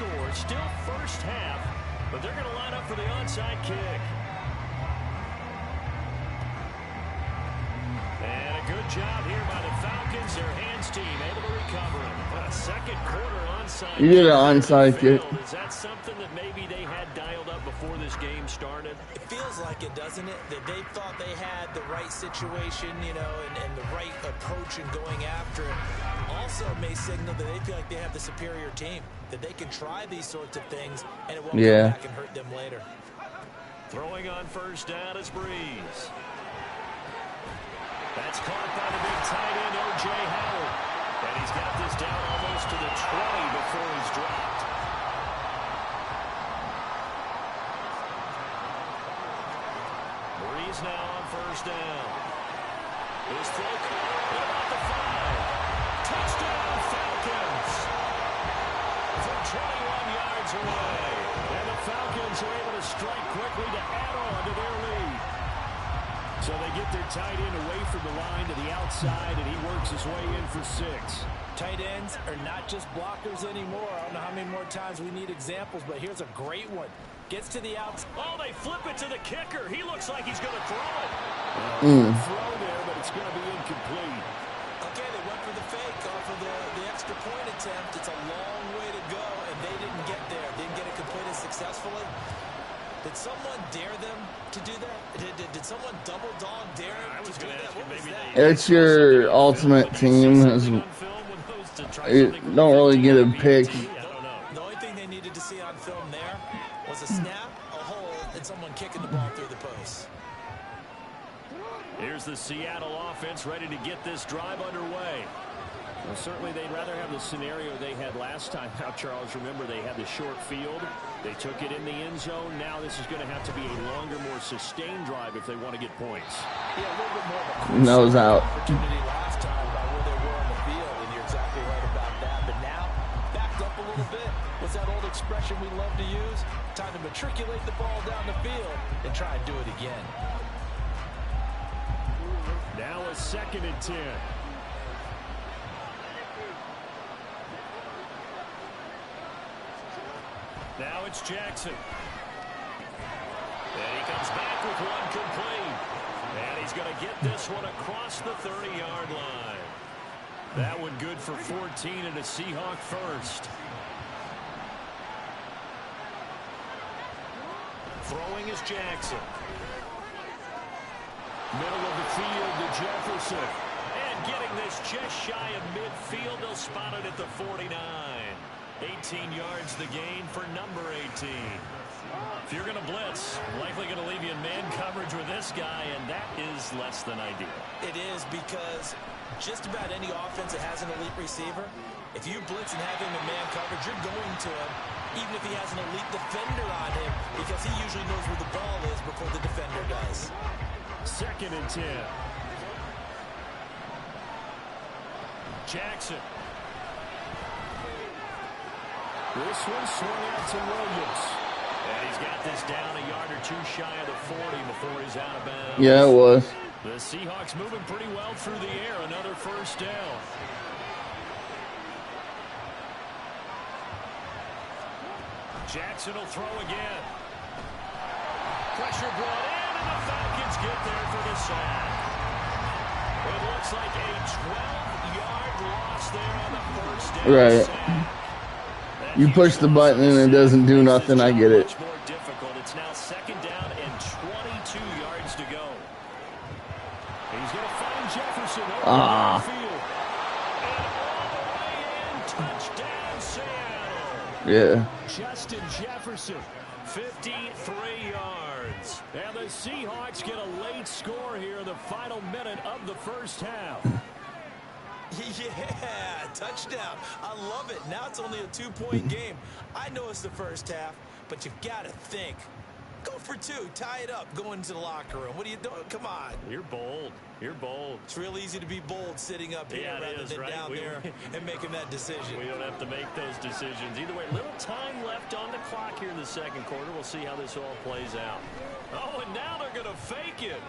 score. Still first half, but they're going to line up for the onside kick. And a good job here by the Falcons. Their hands team able to recover it. A second quarter onside. You did an onside kick. Is that something that maybe they had dialed up before this game started? It feels like it, doesn't it? That they thought they had the right situation, you know, and the right approach in going after it. Also may signal that they feel like they have the superior team, that they can try these sorts of things, and it won't come back and hurt them later. Throwing on first down is Breeze. That's caught by the big tight end, O.J. Howard. And he's got this down almost to the 20 before he's dropped. Breeze now on first down. His throw caught at about the 5. Touchdown, Falcons. From 21 yards away. And the Falcons are able to strike quickly to add on to their lead. So they get their tight end away from the line to the outside, and he works his way in for 6. Tight ends are not just blockers anymore. I don't know how many more times we need examples, but here's a great one. Gets to the outside. Oh, they flip it to the kicker. He looks like he's going to throw it. Throw there, but it's going to be incomplete. Okay, they went for the fake off of the extra point attempt. It's a long way to go, and they didn't get there. Didn't get it completed successfully. Did someone dare them to do that? Did someone double dog dare them to do that? What was that? It's your ultimate team. You don't really get a pick. The only thing they needed to see on film there was a snap, a hole, and someone kicking the ball through the post. Here's the Seattle offense ready to get this drive underway. Well, certainly they'd rather have the scenario they had last time. Now, Charles, remember they had the short field. They took it in the end zone. Now this is going to have to be a longer, more sustained drive if they want to get points. Yeah, a little bit more of a nose out. Opportunity last time by where they were on the field, and you're exactly right about that. But now, backed up a little bit. What's that old expression we love to use? Time to matriculate the ball down the field and try and do it again. Now a 2nd and 10. Now it's Jackson. And he comes back with one complete. And he's going to get this one across the 30-yard line. That one good for 14 and a Seahawk first. Throwing is Jackson. Middle of the field to Jefferson. And getting this just shy of midfield. They'll spot it at the 49. 18 yards the gain for number 18. If you're going to blitz, likely going to leave you in man coverage with this guy, and that is less than ideal. It is, because just about any offense that has an elite receiver, if you blitz and have him in man coverage, you're going to him, even if he has an elite defender on him, because he usually knows where the ball is before the defender does. 2nd and 10. Jackson. This one swung out to Williams. And he's got this down a yard or two shy of the 40 before he's out of bounds. Yeah, it was. The Seahawks moving pretty well through the air. Another first down. Jackson will throw again. Pressure brought in, and the Falcons get there for the sack. It looks like a 12-yard loss there on the first down. Right. You push the button and it doesn't do nothing. I get it. Much more difficult. It's now 2nd down and 22 yards to go. He's going to find Jefferson over the field. And all the way in, touchdown Seattle. Yeah. Justin Jefferson, 53 yards. And the Seahawks get a late score here in the final minute of the first half. Yeah, touchdown. I love it. Now it's only a 2-point game. I know it's the first half, but you've got to think. Go for 2. Tie it up. Go into the locker room. What are you doing? Come on. You're bold. You're bold. It's real easy to be bold sitting up here rather than down there and making that decision. We don't have to make those decisions. Either way, little time left on the clock here in the second quarter. We'll see how this all plays out. Oh, and now they're going to fake it.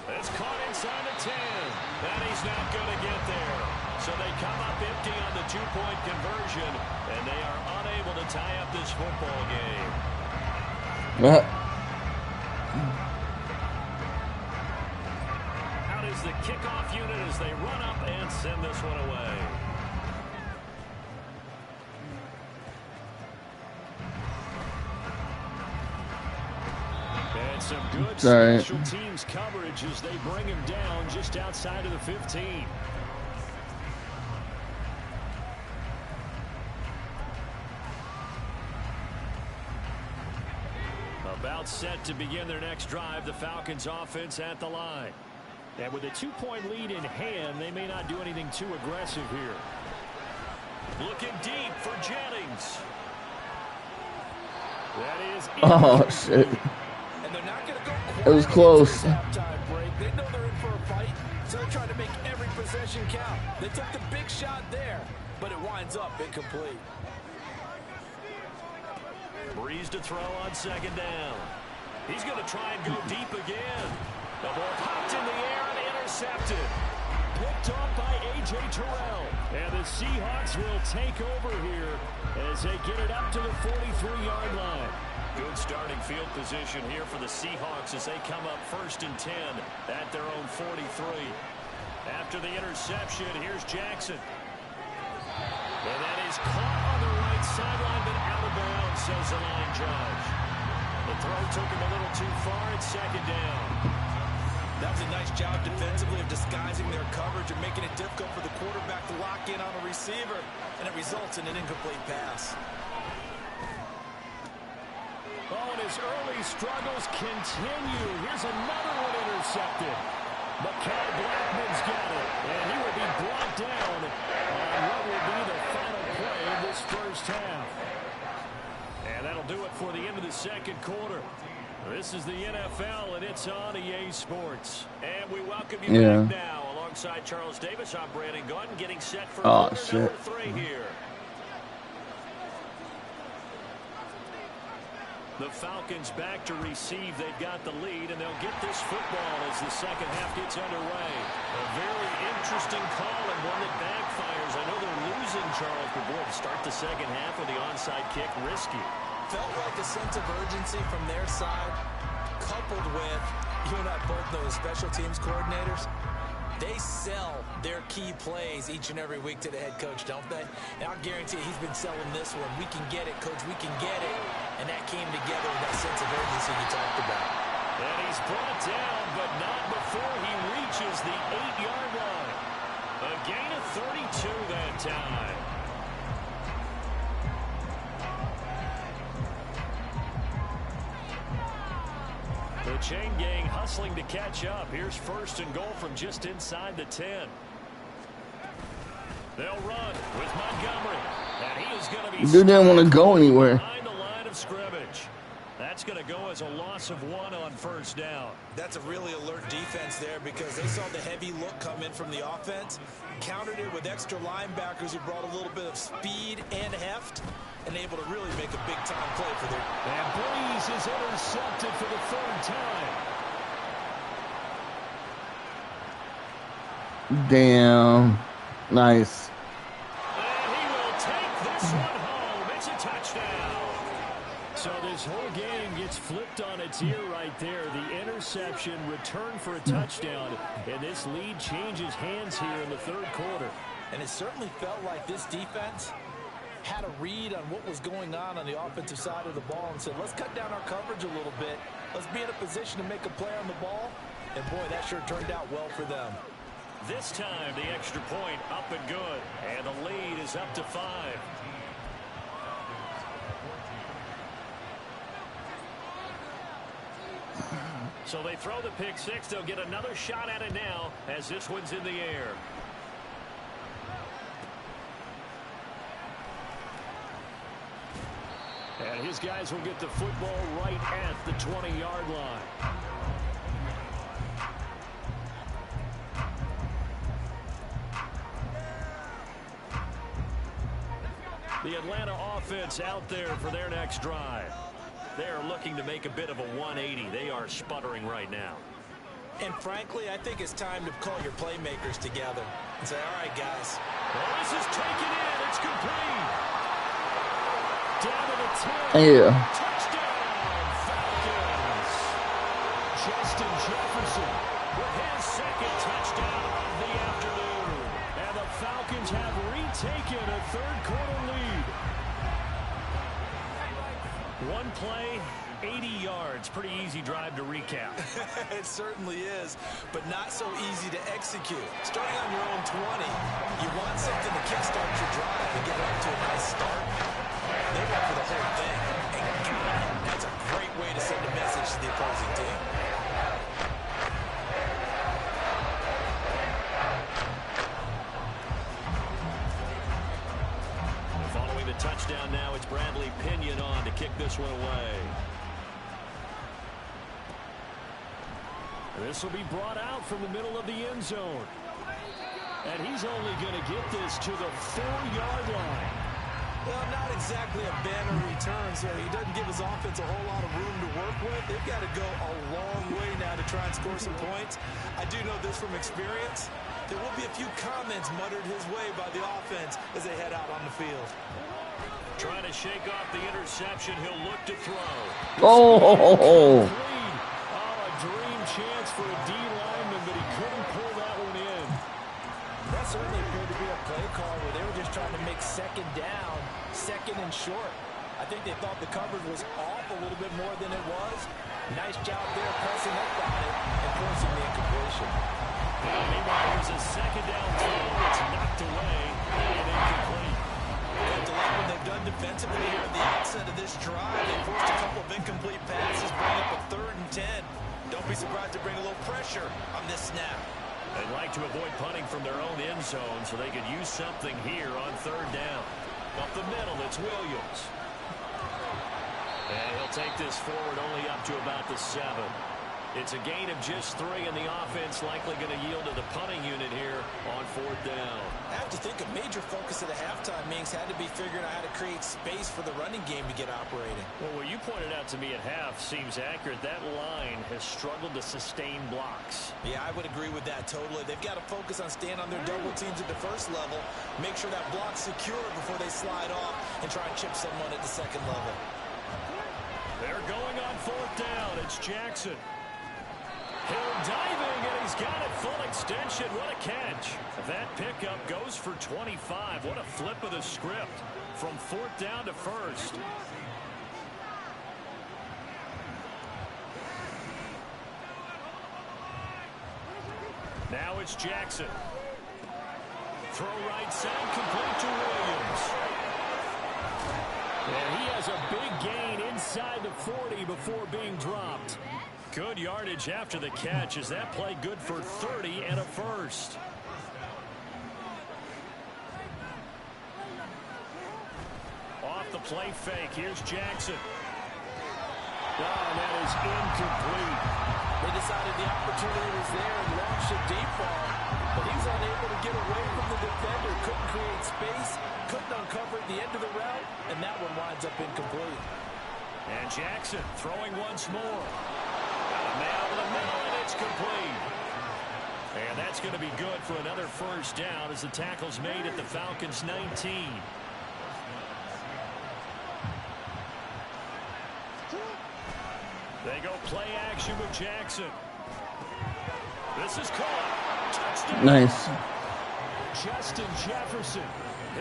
It's caught inside the 10. And he's not going to get there. So they come up empty on the two-point conversion, and they are unable to tie up this football game. Out is the kickoff unit as they run up and send this one away. And some good special teams coverage as they bring him down just outside of the 15. About set to begin their next drive, the Falcons offense at the line. And with a 2-point lead in hand, they may not do anything too aggressive here. Looking deep for Jennings. That is oh, shit. And they're not going to go it was close. They know they're in for a fight, so they're trying to make every possession count. They took the big shot there, but it winds up incomplete. Breeze to throw on second down. He's going to try and go deep again. The ball popped in the air and intercepted. Picked up by A.J. Terrell. And the Seahawks will take over here as they get it up to the 43-yard line. Good starting field position here for the Seahawks as they come up 1st and 10 at their own 43. After the interception, here's Jackson. And that is caught on the right sideline, but out of bounds, says the line judge. The throw took him a little too far. It's second down. That was a nice job defensively of disguising their coverage and making it difficult for the quarterback to lock in on a receiver, and it results in an incomplete pass. Oh, and his early struggles continue. Here's another one intercepted. Mekhi Blackman's got it, and he will be brought down on what will be the final play of this first half. And that'll do it for the end of the second quarter. This is the NFL, and it's on EA Sports. And we welcome you back now. Alongside Charles Davis, I'm Brandon Gordon, getting set for quarter number 3 here. The Falcons back to receive. They've got the lead, and they'll get this football as the second half gets underway. A very interesting call and one that backfires. I know they're losing, Charles, but boy, to start the second half with the onside kick, risky. Felt like a sense of urgency from their side, coupled with, you and I both know the special teams coordinators, they sell their key plays each and every week to the head coach, don't they? And I'll guarantee you he's been selling this one. We can get it, coach, we can get it. And that came together with that sense of urgency you talked about. And he's brought down, but not before he reaches the 8-yard line. A gain of 32 that time. The chain gang hustling to catch up. Here's 1st and goal from just inside the 10. They'll run with Montgomery. And he is going to be... Dude didn't want to go anywhere. Behind the line of scrimmage. That's going to go as a loss of 1 on 1st down. That's a really alert defense there because they saw the heavy look come in from the offense, countered it with extra linebackers who brought a little bit of speed and heft, and able to really make a big-time play for their... And Breeze is intercepted for the 3rd time. Damn. Nice. And he will take this one home. It's a touchdown. So this whole game gets flipped on its ear right there. The interception, return for a touchdown, and this lead changes hands here in the 3rd quarter. And it certainly felt like this defense had a read on what was going on the offensive side of the ball and said, let's cut down our coverage a little bit. Let's be in a position to make a play on the ball. And, boy, that sure turned out well for them. This time, the extra point up and good. And the lead is up to 5. So they throw the pick 6. They'll get another shot at it now as this one's in the air. And his guys will get the football right at the 20-yard line. The Atlanta offense out there for their next drive. They're looking to make a bit of a 180. They are sputtering right now. And frankly, I think it's time to call your playmakers together and say, all right, guys. Well, this is taken in. It's complete. Down to the 10. Yeah. Touchdown, Falcons. Justin Jefferson with his second touchdown of the afternoon. And the Falcons have retaken a third-quarter lead. One play, 80 yards. Pretty easy drive to recap. It certainly is, but not so easy to execute. Starting on your own 20, you want something to kickstart your drive and get off to a nice start. They went for the whole thing and got it. That's a great way to send a message to the opposing team. Following the touchdown now, it's Bradley Pinion on to kick this one away. This will be brought out from the middle of the end zone. And he's only going to get this to the 4-yard line. Well, not exactly a banner return, so he doesn't give his offense a whole lot of room to work with. They've got to go a long way now to try and score some points. I do know this from experience. There will be a few comments muttered his way by the offense as they head out on the field. Trying to shake off the interception. He'll look to throw. Oh. A dream chance for a D lineman, but he couldn't pull that one in. That certainly appeared to be a play call where they were just trying to make second down, second and short. I think they thought the coverage was off a little bit more than it was. Nice job there pressing up on it and forcing the incompletion. Meanwhile, here's a second down throw. It's knocked away and incomplete. Good to like what they've done defensively here at the outset of this drive. They forced a couple of incomplete passes, bring up a 3rd and 10. Don't be surprised to bring a little pressure on this snap. They'd like to avoid punting from their own end zone so they could use something here on 3rd down. Up the middle, it's Williams. And he'll take this forward only up to about the 7. It's a gain of just 3, and the offense likely going to yield to the punting unit here on 4th down. I have to think a major focus at the halftime meetings had to be figuring out how to create space for the running game to get operating. Well, what you pointed out to me at half seems accurate. That line has struggled to sustain blocks. Yeah, I would agree with that totally. They've got to focus on staying on their double teams at the first level, make sure that block's secure before they slide off and try and chip someone at the second level. They're going on 4th down. It's Jackson. Hill diving, and he's got it full extension. What a catch. That pickup goes for 25. What a flip of the script from 4th down to 1st. Now it's Jackson. Throw right side, complete to Williams. And he has a big gain inside the 40 before being dropped. Good yardage after the catch. Is that play good for 30 and a 1st? Off the play fake. Here's Jackson. Oh, and that is incomplete. They decided the opportunity was there and launched a deep ball, but he was unable to get away from the defender. Couldn't create space, couldn't uncover at the end of the route, and that one winds up incomplete. And Jackson throwing once more. Now to the middle, and it's complete. And that's going to be good for another 1st down as the tackle's made at the Falcons' 19. They go play action with Jackson. This is caught. Touchdown. Nice. Justin Jefferson,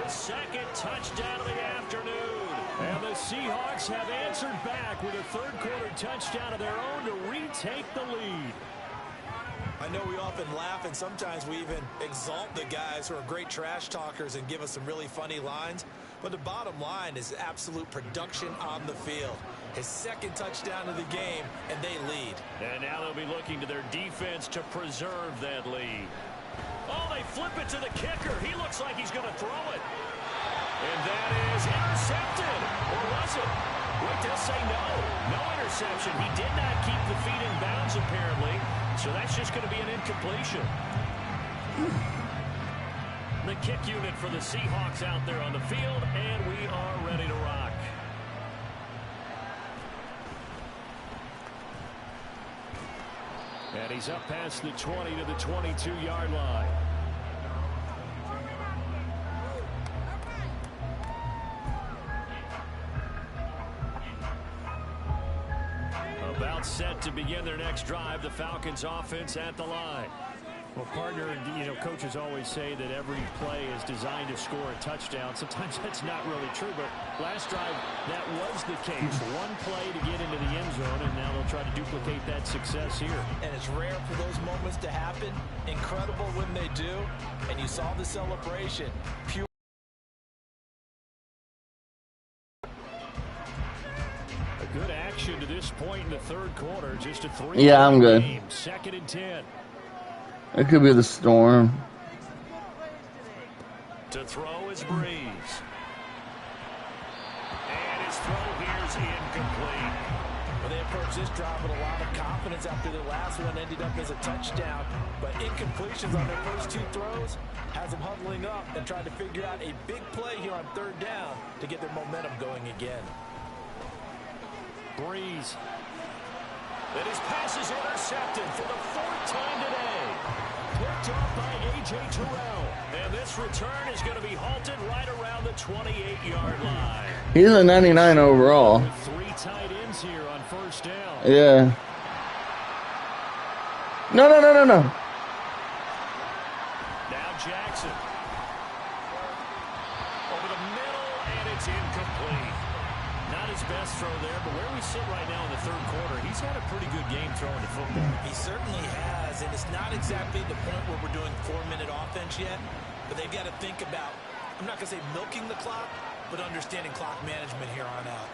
his 2nd touchdown of the afternoon. And the Seahawks have answered back with a 3rd-quarter touchdown of their own to retake the lead. I know we often laugh, and sometimes we even exalt the guys who are great trash talkers and give us some really funny lines. But the bottom line is absolute production on the field. His 2nd touchdown of the game, and they lead. And now they'll be looking to their defense to preserve that lead. Oh, they flip it to the kicker. He looks like he's going to throw it. And that is intercepted. Or was it? Wait, they'll say no. No interception. He did not keep the feet in bounds, apparently. So that's just going to be an incompletion. The kick unit for the Seahawks out there on the field, and we are ready to rock. And he's up past the 20 to the 22-yard line. About set to begin their next drive. The Falcons offense at the line. Well, partner, coaches always say that every play is designed to score a touchdown. Sometimes that's not really true, but last drive, that was the case. One play to get into the end zone, and now they'll try to duplicate that success here. And it's rare for those moments to happen. Incredible when they do. And you saw the celebration. Pure. Good action to this point in the third quarter. Just a 3-. Yeah, I'm good. Game. 2nd and 10. It could be the storm. To throw is Breeze. And his throw here is incomplete. Well, they approached this drive with a lot of confidence after their last one ended up as a touchdown. But incompletions on their first 2 throws has them huddling up and trying to figure out a big play here on 3rd down to get their momentum going again. Breeze. And his pass is intercepted for the 4th time today. Picked off by H2h. And this return is going to be halted right around the 28-yard line. He's a 99 overall. With 3 tight ends here on 1st down. Yeah. No. Now Jackson. Over the middle, and it's incomplete. Not his best throw there, but where we sit right now in the 3rd quarter, he's had a pretty good game throwing the football. He certainly has, and it's not exactly the point where we're doing 4-minute offense yet, but they've got to think about, I'm not going to say milking the clock, but understanding clock management here on out.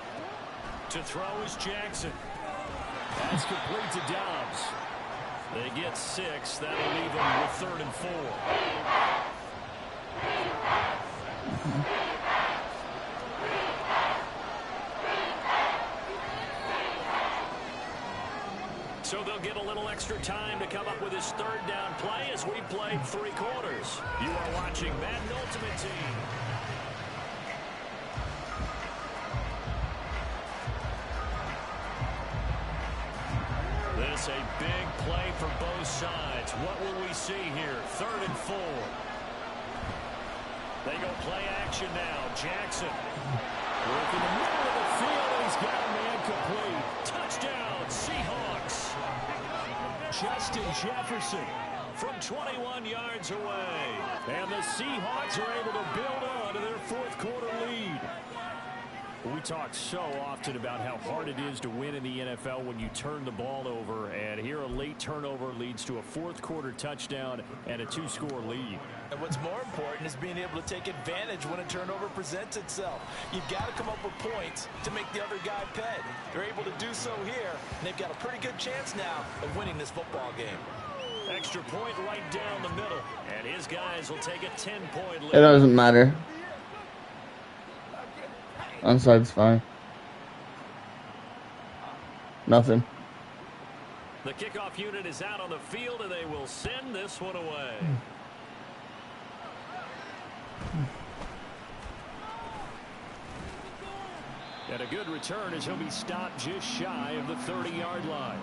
To throw is Jackson. That's complete to Dobbs. They get 6. That'll leave them with 3rd and 4. So they'll get a little extra time to come up with his 3rd down play as we played 3 quarters. You are watching Madden Ultimate Team. This a big play for both sides. What will we see here? 3rd and 4. They go play action now. Jackson. Work in the middle of the field, and he's got a man complete. Touchdown, Seahawks. Justin Jefferson from 21 yards away. And the Seahawks are able to build on to their 4th quarter lead. We talk so often about how hard it is to win in the NFL when you turn the ball over. And here a late turnover leads to a 4th quarter touchdown and a 2-score lead. And what's more important is being able to take advantage when a turnover presents itself. You've got to come up with points to make the other guy pay. They're able to do so here, and they've got a pretty good chance now of winning this football game. Extra point right down the middle, and his guys will take a 10-point lead. It doesn't matter. Onside's fine. Nothing. The kickoff unit is out on the field, and they will send this one away. And a good return as he'll be stopped just shy of the 30-yard line.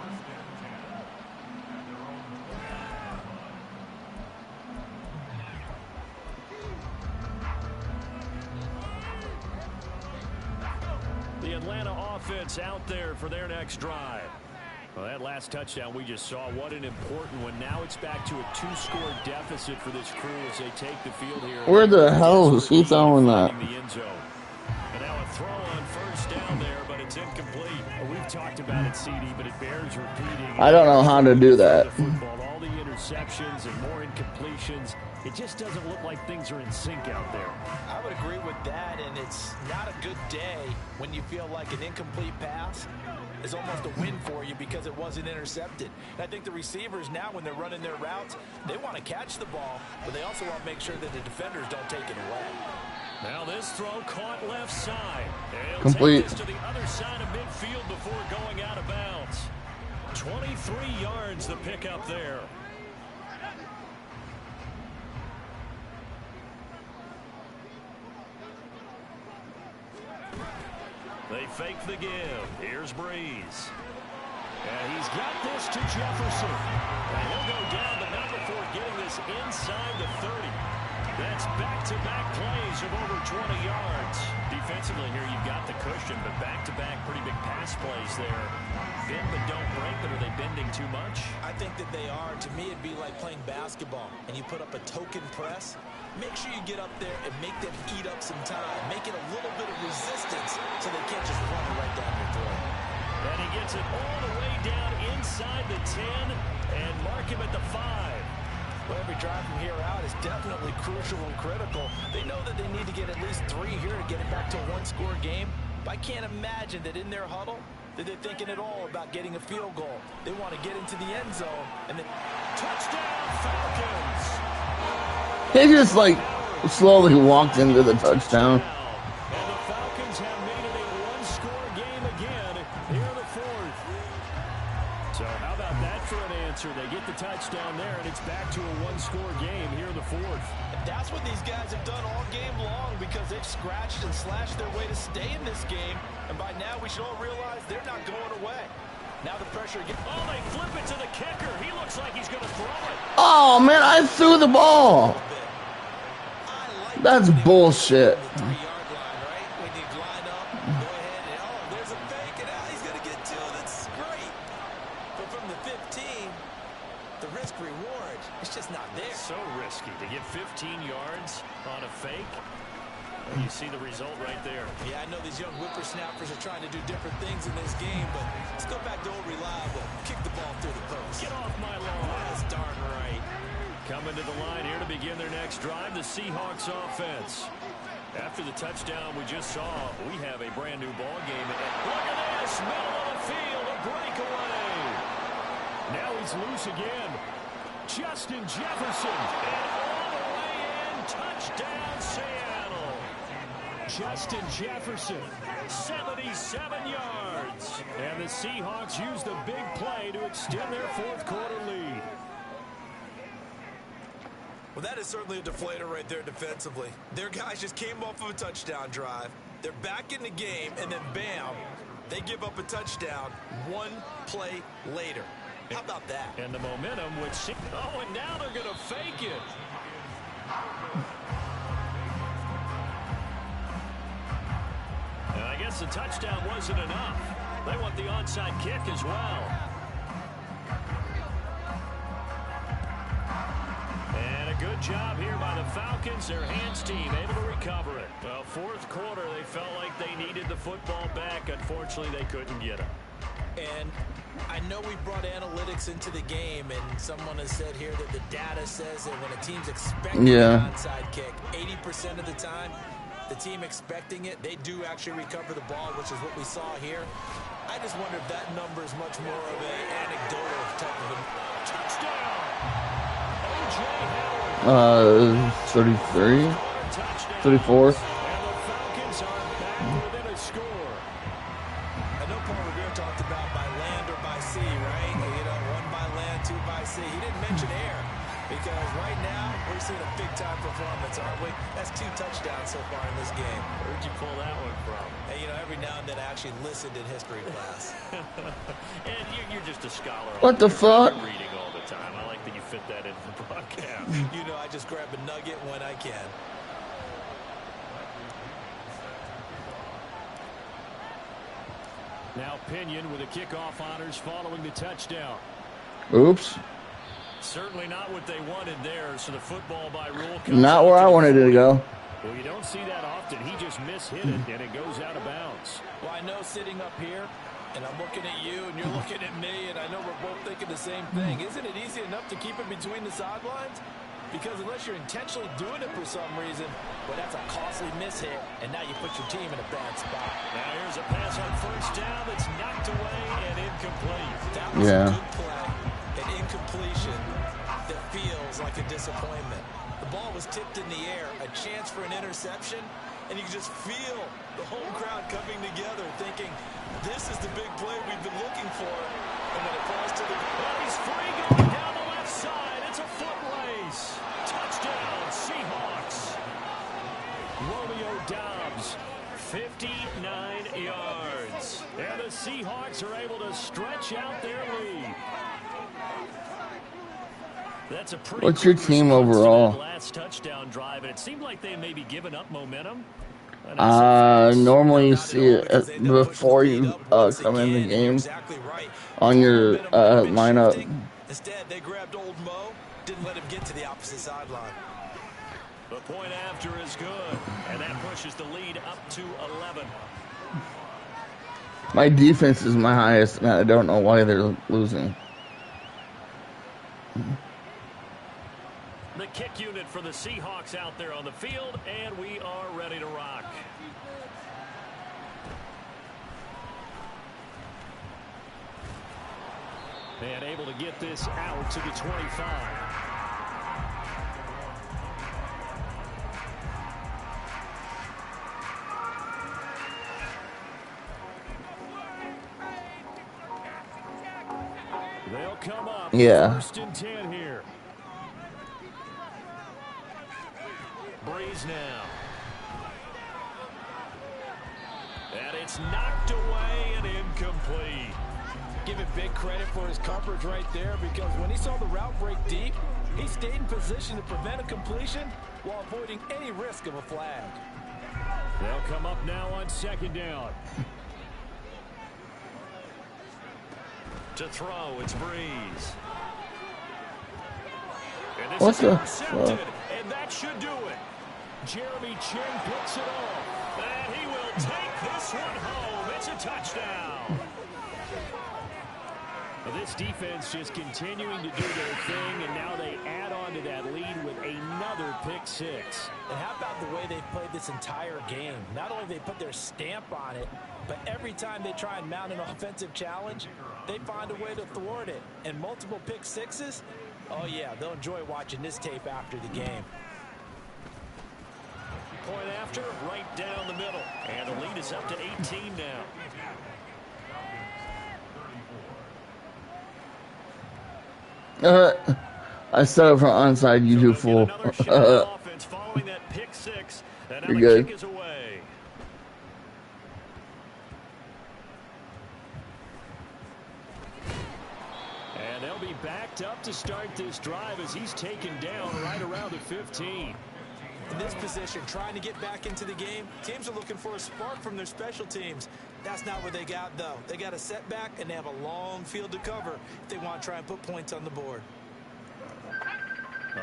The Atlanta offense out there for their next drive. Well, that last touchdown we just saw, what an important one. Now it's back to a 2-score deficit for this crew as they take the field here. Where the hell is he throwing that? The end zone. And now a throw on 1st down there, but it's incomplete. We've talked about it, CD, but it bears repeating. I don't know how to do that. All the interceptions and more incompletions. It just doesn't look like things are in sync out there. I would agree with that, and it's not a good day when you feel like an incomplete pass is almost a win for you because it wasn't intercepted. And I think the receivers now, when they're running their routes, they want to catch the ball, but they also want to make sure that the defenders don't take it away. Now this throw caught left side. They'll Complete. Take this to the other side of midfield before going out of bounds. 23 yards the pickup there. They fake the give. Here's Breeze. And he's got this to Jefferson. And he'll go down, but not before getting this inside the 30. That's back-to-back plays of over 20 yards. Defensively here, you've got the cushion, but back-to-back pretty big pass plays there. Bend but don't break, but are they bending too much? I think that they are. To me, it'd be like playing basketball, and you put up a token press. Make sure you get up there and make them eat up some time. Make it a little bit of resistance so they can't just run it right down your throat. And he gets it all the way down inside the 10 and mark him at the 5. Well, every drive from here out is definitely crucial and critical. They know that they need to get at least 3 here to get it back to a one-score game. But I can't imagine that in their huddle that they're thinking at all about getting a field goal. They want to get into the end zone and then Touchdown, Falcons! He just like slowly walked into the touchdown. And the Falcons have made it a one-score game again here in the 4th. So how about that for an answer? They get the touchdown there, and it's back to a one-score game here in the 4th. that's what these guys have done all game long because they've scratched and slashed their way to stay in this game. And by now we should all realize they're not going away. Now the pressure again. Oh, they flip it to the kicker. He looks like he's going to throw it. Oh, man, I threw the ball. That's bullshit. 3-yard line, right? When you line up, go ahead and, oh, there's a fake, and now he's going to get 2. That's great. But from the 15, the risk reward, it's just not there. So risky to get 15 yards on a fake. And you see the result right there. Yeah, I know these young whippersnappers are trying to do different things in this game, but let's go back to old reliable. Kick the ball through the post. Get off my lawn. That's darn right. Coming to the line here to begin their next drive, the Seahawks offense. After the touchdown we just saw, we have a brand new ball game. And look at this, middle of the field, a breakaway. Now he's loose again. Justin Jefferson, and all the way in, touchdown Seattle. Justin Jefferson, 77 yards. And the Seahawks use the big play to extend their fourth quarter lead. Well, that is certainly a deflator right there defensively. Their guys just came off of a touchdown drive. They're back in the game, and then bam, they give up a touchdown one play later. How about that? And the momentum would see. Oh, and now they're going to fake it. And I guess the touchdown wasn't enough. They want the onside kick as well. And a good job here by the Falcons. Their hands team able to recover it. Well, fourth quarter, they felt like they needed the football back. Unfortunately, they couldn't get it. And I know we brought analytics into the game, and someone has said here that the data says that when a team's expecting an onside kick, 80% of the time, the team expecting it, they do actually recover the ball, which is what we saw here. I just wonder if that number is much more of an anecdotal type of a touchdown. 33, 34. And the Falcons are back within a score. I know Paul Revere talked about by land or by sea, right? You know, 1 by land, 2 by sea. He didn't mention air because right now we're seeing a big-time performance, aren't we? That's 2 touchdowns so far in this game. Where'd you pull that one from? Hey, you know, every now and then I actually listened in history class. And you're just a scholar. What the fuck? Reading all the time. I like that you fit that in the broadcast. You know, I just grab a nugget when I can. Now Pinion with the kickoff honors following the touchdown. Oops. Certainly not what they wanted there, so the football by rule. Not where I wanted it to go. Well, you don't see that often. He just mishit it, and it goes out of bounds. Well, I know sitting up here, and I'm looking at you, and you're looking at me, and I know we're both thinking the same thing. Isn't it easy enough to keep it between the sidelines? Because unless you're intentionally doing it for some reason, well, that's a costly mishit, and now you put your team in a bad spot. Now here's a pass on first down that's knocked away and incomplete. That was a good play, an incompletion that feels like a disappointment. The ball was tipped in the air, a chance for an interception, and you can just feel the home crowd coming together thinking, this is the big play we've been looking for. And when it falls to the well, he's free going down the left side. It's a foot race. Touchdown, Seahawks. Romeo Doubs, 59 yards. And the the Seahawks are able to stretch out their lead. That's a pretty What's your team response to that overall? last touchdown drive, and it seemed like they may be giving up momentum. Normally you Not at see all, it because they end up pushing the before lead you up once come in the again, and you're game exactly right. on Thought your momentum might have been lineup. shifting. Instead, they grabbed old Mo, didn't let him get to the opposite sideline. The point after is good, and that pushes the lead up to 11. My defense is my highest, and I don't know why they're losing. The kick unit for the Seahawks out there on the field, and we are ready to rock. And able to get this out to the 25. They'll come up. Yeah. 1st and 10 here. Breeze now. And it's knocked away and incomplete. Give him big credit for his coverage right there, because when he saw the route break deep, he stayed in position to prevent a completion while avoiding any risk of a flag. They'll come up now on 2nd down. To throw, it's Breeze. And this What is the intercepted, fuck? and that should do it. Jeremy Chin picks it off. And he will take this one home. It's a touchdown. Well, this defense just continuing to do their thing, and now they add on to that lead with another pick six. And how about the way they've played this entire game? Not only they put their stamp on it, but every time they try and mount an offensive challenge, they find a way to thwart it. And multiple pick sixes, oh yeah, they'll enjoy watching this tape after the game. Point after, right down the middle. And the lead is up to 18 now. I set up for onside, you do fool. Another shot of offense following that pick six. And now You're the good. kick is away. And they'll be backed up to start this drive as he's taken down right around the 15. In this position, trying to get back into the game, teams are looking for a spark from their special teams. That's not what they got, though. They got a setback, and they have a long field to cover if they want to try and put points on the board.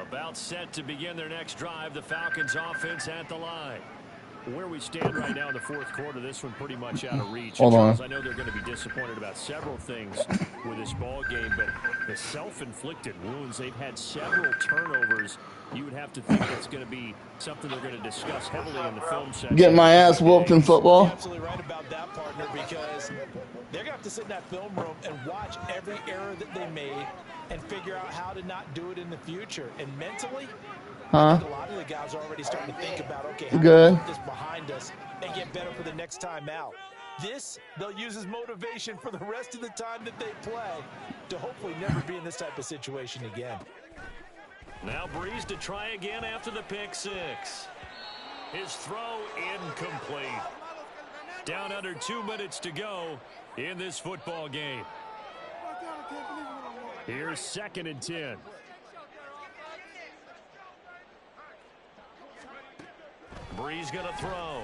About set to begin their next drive, the Falcons offense at the line. Where we stand right now in the 4th quarter, this one pretty much out of reach. Hold on. Charles, I know they're going to be disappointed about several things with this ball game, but the self-inflicted wounds, they've had several turnovers. You would have to think that's going to be something they're going to discuss heavily in the film section. Get my ass whooped in You're football. absolutely right about that, partner, because they're going to have to sit in that film room and watch every error that they made and figure out how to not do it in the future. And mentally, I think a lot of the guys are already starting to think about, okay, how do we put this behind us and get better for the next time out. This, they'll use as motivation for the rest of the time that they play to hopefully never be in this type of situation again. Now Breeze to try again after the pick six. His throw incomplete. Down under 2 minutes to go in this football game. Here's 2nd and 10. Breeze going to throw.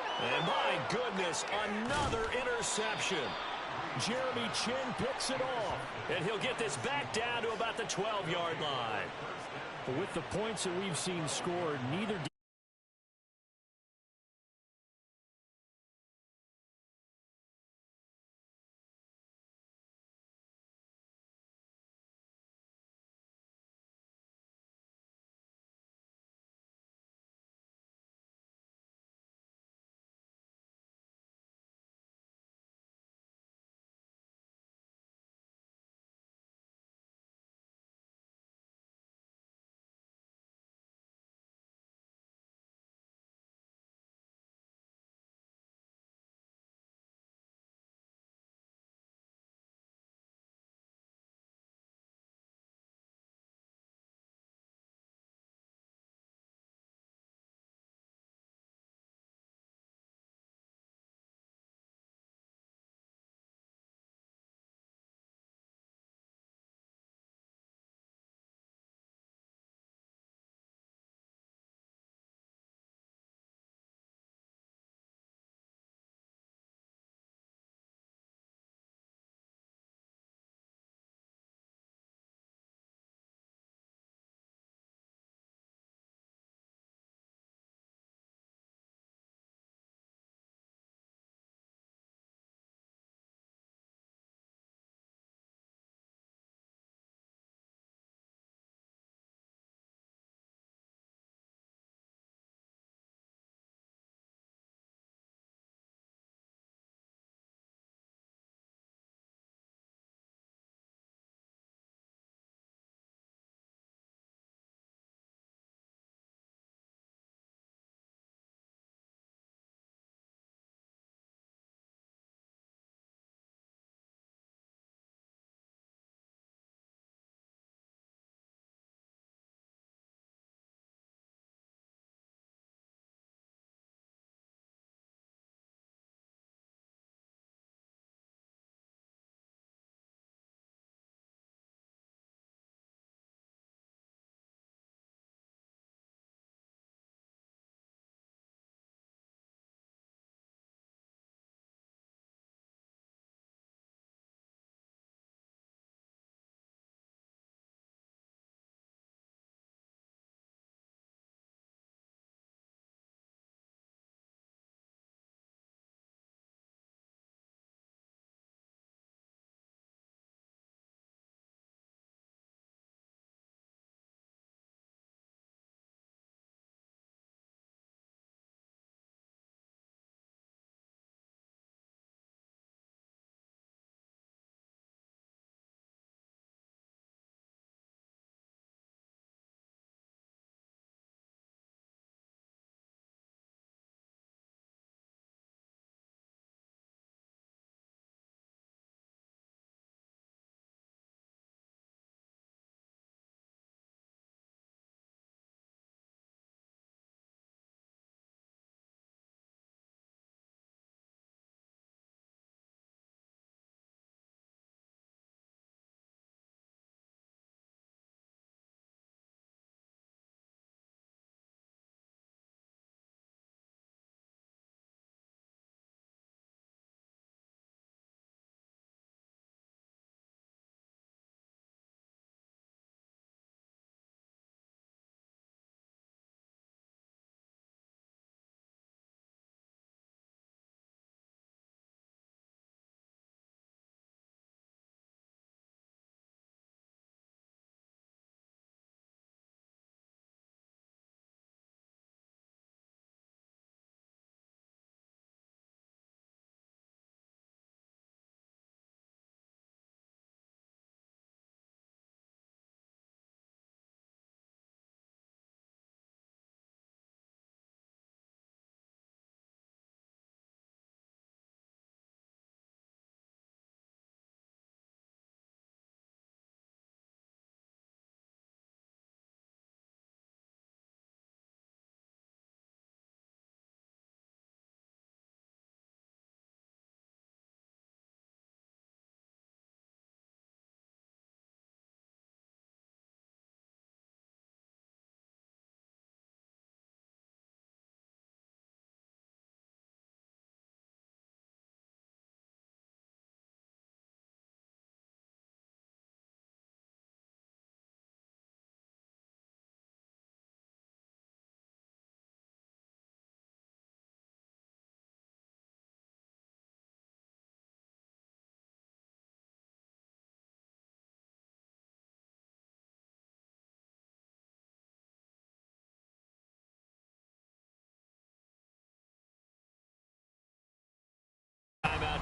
And my goodness, another interception. Jeremy Chin picks it off. And he'll get this back down to about the 12-yard line. But with the points that we've seen scored, neither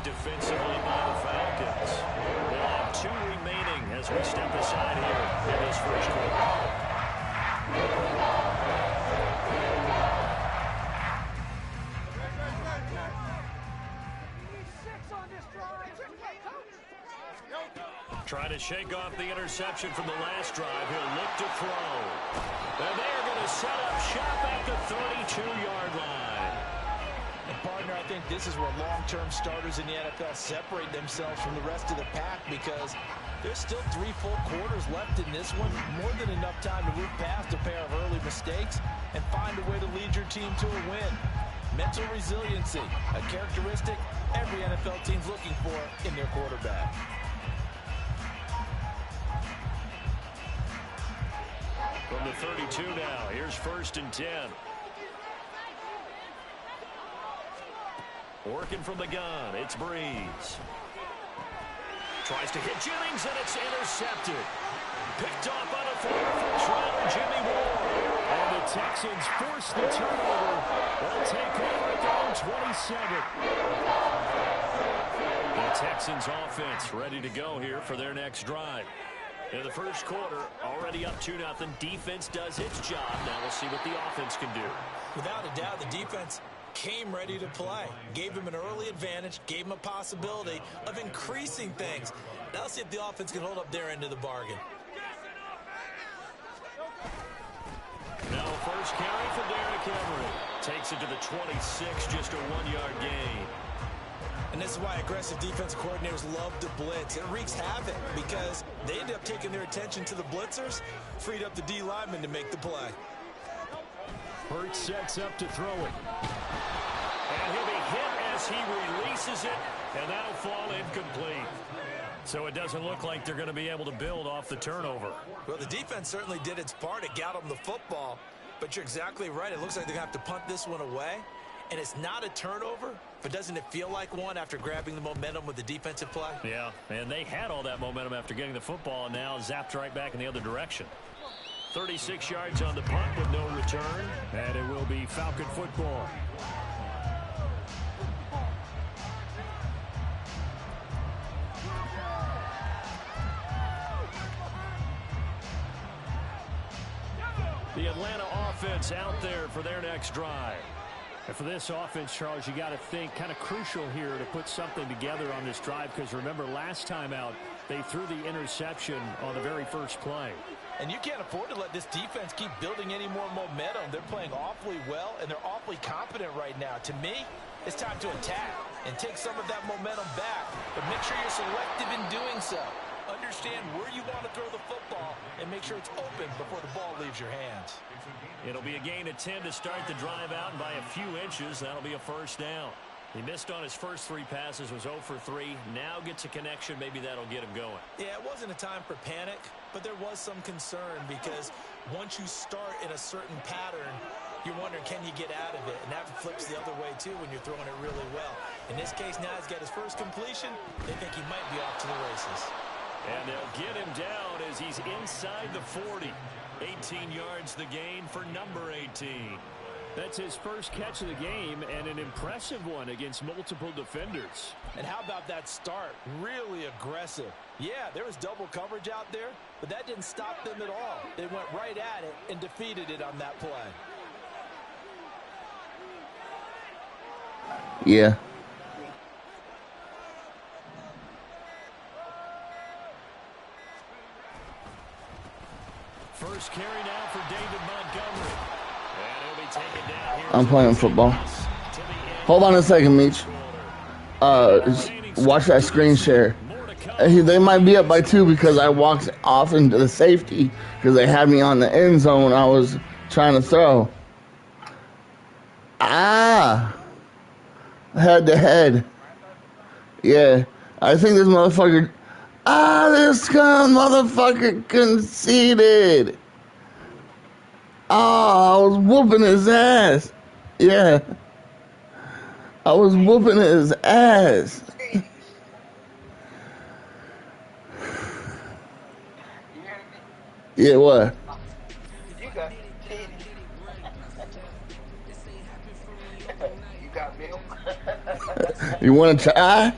defensively by the Falcons. We'll have 2 remaining as we step aside here in this first quarter. Trying to shake off the interception from the last drive. He'll look to throw. And they are going to set up shop at the 32-yard line. And partner, I think this is where long-term starters in the NFL separate themselves from the rest of the pack, because there's still 3 full quarters left in this one. More than enough time to move past a pair of early mistakes and find a way to lead your team to a win. Mental resiliency, a characteristic every NFL team's looking for in their quarterback. From the 32 now, here's 1st and 10. Working from the gun, it's Breeze. Tries to hit Jennings, and it's intercepted. Picked off on a former first-rounder, Jimmy Ward. And the Texans force the turnover. They'll take over at their own 27. The Texans offense ready to go here for their next drive. In the first quarter, already up 2-0. Defense does its job. Now we'll see what the offense can do. Without a doubt, the defense came ready to play. Gave him an early advantage, gave him a possibility of increasing things. Now let's see if the offense can hold up their end of the bargain. Now first carry for Derrick Henry. Takes it to the 26, just a 1-yard gain. And this is why aggressive defensive coordinators love to blitz. It wreaks havoc because they end up taking their attention to the blitzers, freed up the D lineman to make the play. Hurts sets up to throw it. And he'll be hit as he releases it, and that'll fall incomplete. So it doesn't look like they're going to be able to build off the turnover. Well, the defense certainly did its part. It got them the football. But you're exactly right. It looks like they're going to have to punt this one away. And it's not a turnover, but doesn't it feel like one after grabbing the momentum with the defensive play? Yeah, and they had all that momentum after getting the football, and now zapped right back in the other direction. 36 yards on the punt with no return. And it will be Falcon football. The Atlanta offense out there for their next drive. And for this offense, Charles, you got to think kind of crucial here to put something together on this drive, because remember last time out they threw the interception on the very first play. And you can't afford to let this defense keep building any more momentum. They're playing awfully well, and they're awfully confident right now. To me, it's time to attack and take some of that momentum back. But make sure you're selective in doing so. Understand where you want to throw the football and make sure it's open before the ball leaves your hands. It'll be a gain of 10 to start the drive out, and by a few inches, that'll be a first down. He missed on his first 3 passes, was 0 for 3. Now gets a connection. Maybe that'll get him going. Yeah, it wasn't a time for panic, but there was some concern because once you start in a certain pattern, you're wondering, can you get out of it? And that flips the other way, too, when you're throwing it really well. In this case, now he's got his first completion. They think he might be off to the races. And they'll get him down as he's inside the 40. 18 yards the gain for number 18. That's his first catch of the game, and an impressive one against multiple defenders. And how about that start? Really aggressive. Yeah, there was double coverage out there, but that didn't stop them at all. They went right at it and defeated it on that play. Yeah. First carry now for David Montgomery. And he'll be taken down here. I'm playing football. Hold on a second, Meech. Watch that screen share. They might be up by 2 because I walked off into the safety because they had me on the end zone when I was trying to throw. Head to head. Yeah. I think this motherfucker... this scum motherfucker conceded. I was whooping his ass. Yeah. I was whooping his ass. Yeah, what? You want to try?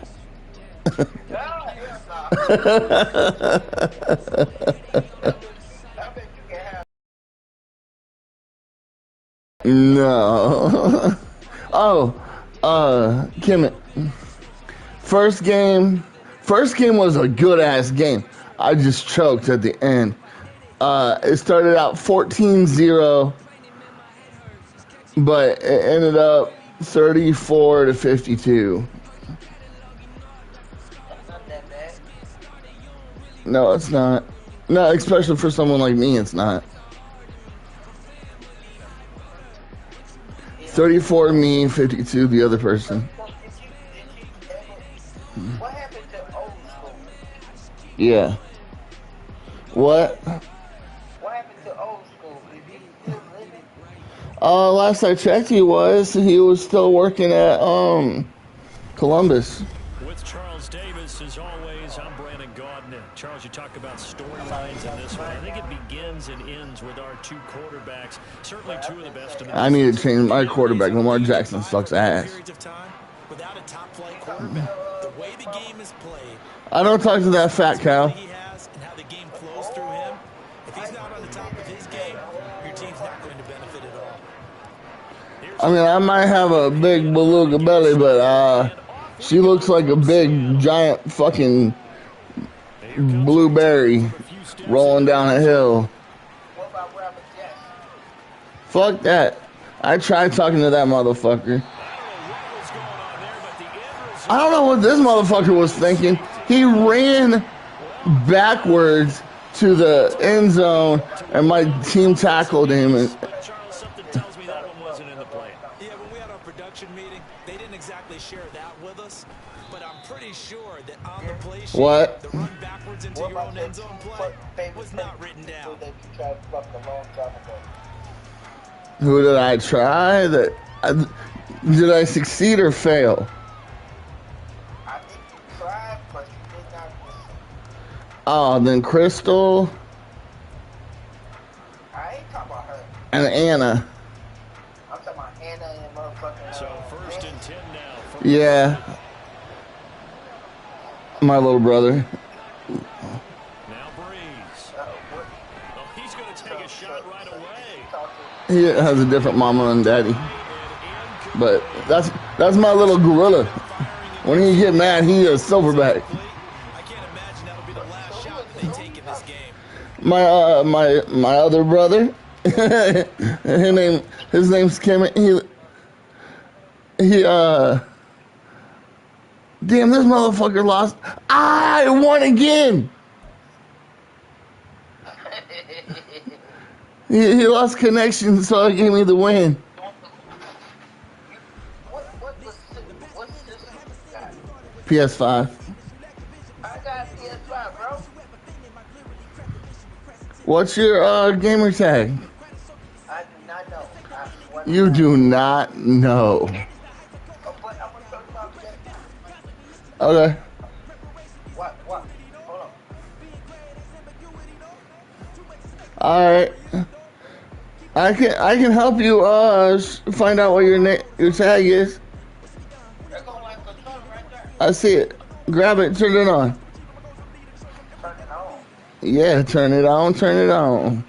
No. Oh, Kemet. First game was a good ass game. I just choked at the end. It started out 14-0, but it ended up 34-52. No, it's not. No, especially for someone like me, it's not. 34 me, 52 the other person. What happened to old school? Yeah. What? What happened to old school? Is he still living? Last I checked, he was still working at Columbus. With Charles Davis, as always, I'm Brandon Gaudin. Charles, you talk about storylines in this one. I think it begins and ends with our two quarterbacks. Certainly two of the best in the I need to change my quarterback. Lamar Jackson sucks ass. Without a top flight quarterback, the way the game is played, I don't talk to that fat cow. he has and how the game flows through him. If he's not on the top of his game, your team's not going to benefit at all. I mean, I might have a big beluga belly, but she looks like a big giant fucking blueberry rolling down a hill. What about Robert Jackson? Fuck that. I tried talking to that motherfucker. I don't know what this motherfucker was thinking. He ran backwards to the end zone, and my team tackled him. And Charles, something tells me that one wasn't in the plan. Yeah, when we had our production meeting, they didn't exactly share that with us, but I'm pretty sure that on the play sheet, What? the run backwards into your own end zone play was not written down. That you tried to fuck a long time ago. Who did I try? Did I succeed or fail? I think you tried, but you did not listen. Oh, then Crystal I ain't talking about her. and Anna. I'm talking about Anna and motherfucking. So first and 10 now. Yeah. My little brother. Now Breeze. What? Oh, he's going to take a shot right away. Talk to He has a different mama and daddy. But that's my little gorilla. When he get mad, he a silverback. I can't imagine that'll be the last shot that they take in this game. My other brother. his name's Kemet. He damn, this motherfucker lost. I won again. He lost connection, so he gave me the win. What system you got? PS5. I got PS5, bro. What's your gamer tag? I do not know. You do not know. But I'm gonna talk about that. Okay. What? Hold on. All right. I can help you find out what your tag is. They're going like the truck right there. I see it. Grab it. Turn it on. Turn it on. Yeah, turn it on. Turn it on.